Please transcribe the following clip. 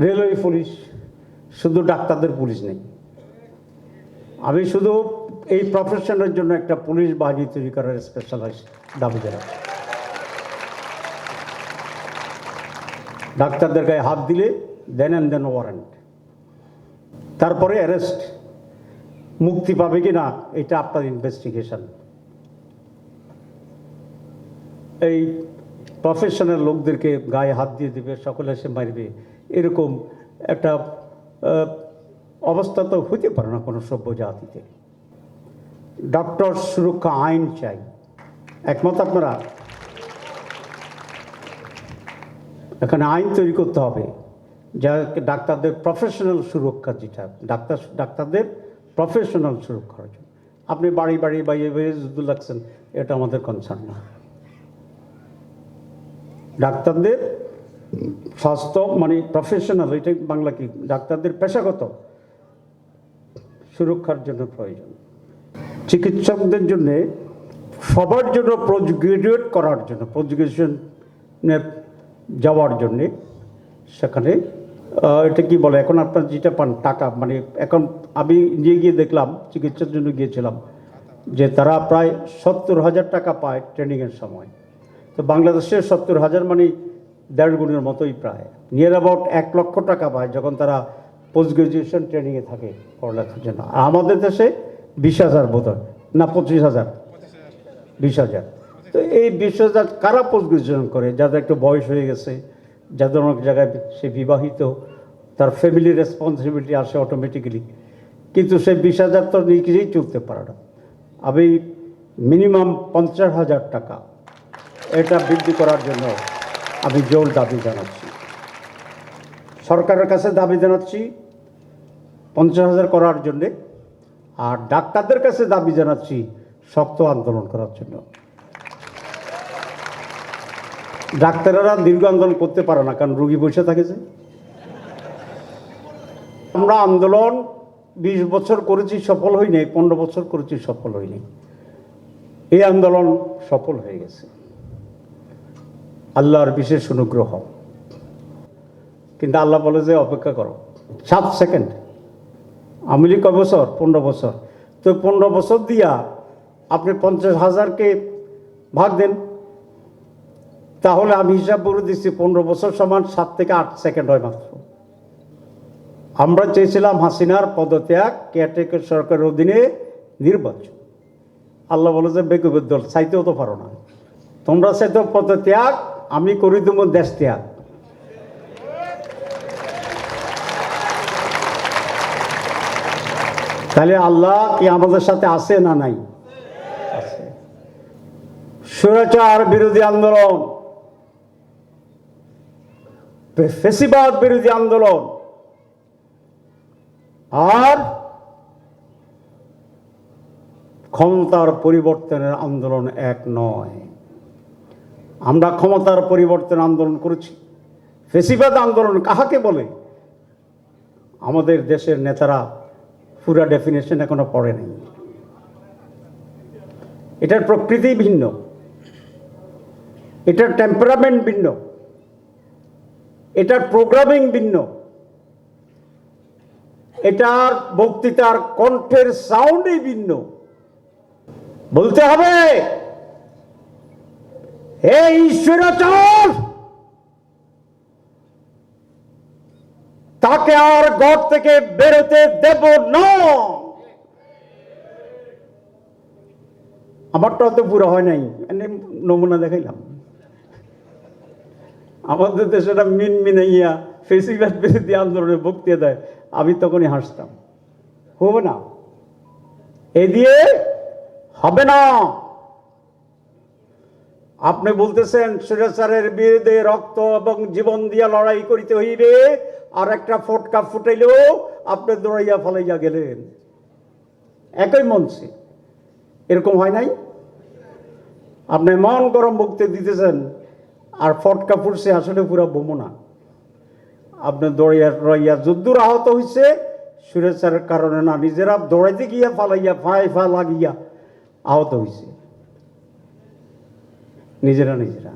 Railway police, শুধু ডাক্তারদের police নেই। আমি শুধু এই প্রফেশনের জন্য একটা পুলিশ বাহিনী তৈরি করার স্পেশালাইজ দাবি জানাচ্ছি। ডাক্তারদের গায়ে হাত দিলে দেন অ্যান্ড দেন ওয়ারেন্ট, তারপরে অ্যারেস্ট, মুক্তি পাবে কি না এটা আপনার ইনভেস্টিগেশন। এই প্রফেশনাল লোকদেরকে গায়ে হাত দিয়ে দেবে, সকলে এসে মারবে, এরকম একটা অবস্থা তো হতে পারে না কোনো সভ্য জাতিতে। ডক্টর সুরক্ষা আইন চাই, একমত আপনারা? এখানে আইন তৈরি করতে হবে যা ডাক্তারদের প্রফেশনাল সুরক্ষা, যেটা ডাক্তারদের প্রফেশনাল সুরক্ষার জন্য। আপনি বাড়ি বাড়ি বাইরে যুদ্ধ লাগছেন, এটা আমাদের কনসার্ন না। ডাক্তারদের স্বাস্থ্য মানে প্রফেশনাল, এটা বাংলা কি, ডাক্তারদের পেশাগত সুরক্ষার জন্য প্রয়োজন। চিকিৎসকদের জন্য সবার জন্য পোস্ট গ্রাজুয়েট করার জন্য, পোস্ট গ্রাজুয়েশনে যাওয়ার জন্যে সেখানে এটা কি বলে এখন আপনার যেটা পান টাকা, মানে এখন আমি নিয়ে গিয়ে দেখলাম, চিকিৎসার জন্য গিয়েছিলাম, যে তারা প্রায় 70,000 টাকা পায় ট্রেনিংয়ের সময়। তো বাংলাদেশের 70,000 মানে 1.5 গুণের মতোই, প্রায় নিয়ার অ্যাবাউট 1 লক্ষ টাকা পায় যখন তারা পোস্ট গ্রাজুয়েশন ট্রেনিংয়ে থাকে পড়ালেখার জন্য। আর আমাদের দেশে 20,000 বোধ হয়, না 25,000, 20,000। তো এই 20,000 কারা পোস্ট গ্রাজুয়েশন করে? যাদের একটু বয়স হয়ে গেছে, যাদের অনেক জায়গায় সে বিবাহিত, তার ফ্যামিলি রেসপন্সিবিলিটি আসে অটোমেটিক্যালি, কিন্তু সে 20,000 তো নিজেই চলতে পারে না। আমি মিনিমাম 50,000 টাকা এটা বৃদ্ধি করার জন্য আমি জোর দাবি জানাচ্ছি, সরকারের কাছে দাবি জানাচ্ছি 50,000 করার জন্যে, আর ডাক্তারদের কাছে দাবি জানাচ্ছি শক্ত আন্দোলন করার জন্য। ডাক্তারেরা দীর্ঘ আন্দোলন করতে পারে না, কারণ রোগী বসে থাকে যে। আমরা আন্দোলন 20 বছর করেছি, সফল হয়নি, 15 বছর করেছি, সফল হয়নি। এই আন্দোলন সফল হয়ে গেছে, আল্লাহর বিশেষ অনুগ্রহ। কিন্তু আল্লাহ বলে যে অপেক্ষা করো 7 সেকেন্ড। আমি কয় বছর? 15 বছর। তো 15 বছর দিয়া আপনি 50,000কে ভাগ দেন, তাহলে আমি হিসাব করে দিচ্ছি 15 বছর সমান 7 থেকে 8 সেকেন্ড হয় মাত্র। আমরা চেয়েছিলাম হাসিনার পদত্যাগ, কেয়ারটেকার সরকারের অধীনে নির্বাচন। আল্লাহ বলে যে বেকুবের দল, চাইতেও তো পারো না, তোমরা চাইতেও পদত্যাগ, আমি করি দেবো দেশ ত্যাগ। তাহলে আল্লাহ কি আমাদের সাথে আছে না নাই? আছে। স্বৈরাচার বিরোধী আন্দোলন, ফ্যাসিবাদ বিরোধী আন্দোলন আর ক্ষমতার পরিবর্তনের আন্দোলন এক নয়। আমরা ক্ষমতার পরিবর্তন আন্দোলন করেছি। ফ্যাসিবাদ আন্দোলন কাহাকে বলে আমাদের দেশের নেতারা পুরা ডেফিনেশন এখনো পড়ে নাই। এটার প্রকৃতি ভিন্ন, এটার টেম্পারামেন্ট ভিন্ন, এটার প্রোগ্রামিং ভিন্ন, এটার বক্তৃতার কণ্ঠের সাউন্ডই ভিন্ন। বলতে হবে হে ঈশ্বরাচার, তাকে আর ঘর থেকে বেরোতে দেব না। আমারটা তো পুরো হয় নাই, নমুনা দেখাইলাম। আমাদের দেশে মিনমিনাইয়া ফেসিবাদ বিরোধী আন্দোলনে বক্তৃতা দেয়, আমি তখনই হাসতাম। হবে না, এ দিয়ে হবে না। আপনি বলতেছেন স্বৈরাচারের বিরুদ্ধে রক্ত এবং জীবন দিয়া লড়াই করিতে হইবে, আর একটা ফটকা ফুটাইলেও আপনি দৌড়াইয়া ফলাইয়া গেলেন একই মঞ্চে। এরকম হয় নাই? আপনি মন গরম বক্তৃতা দিতেছেন আর ফটকা ফুটছে আসলে পুরা বোমনা। আপনি দৌড়াইয়া যদ্দূর আহত হয়েছে স্বৈরাচারের কারণে না, নিজেরা দৌড়াইতে গিয়া ফালাইয়া ফায় ফা লাগিয়া আহত হয়েছে নিজেরা নিজেরা।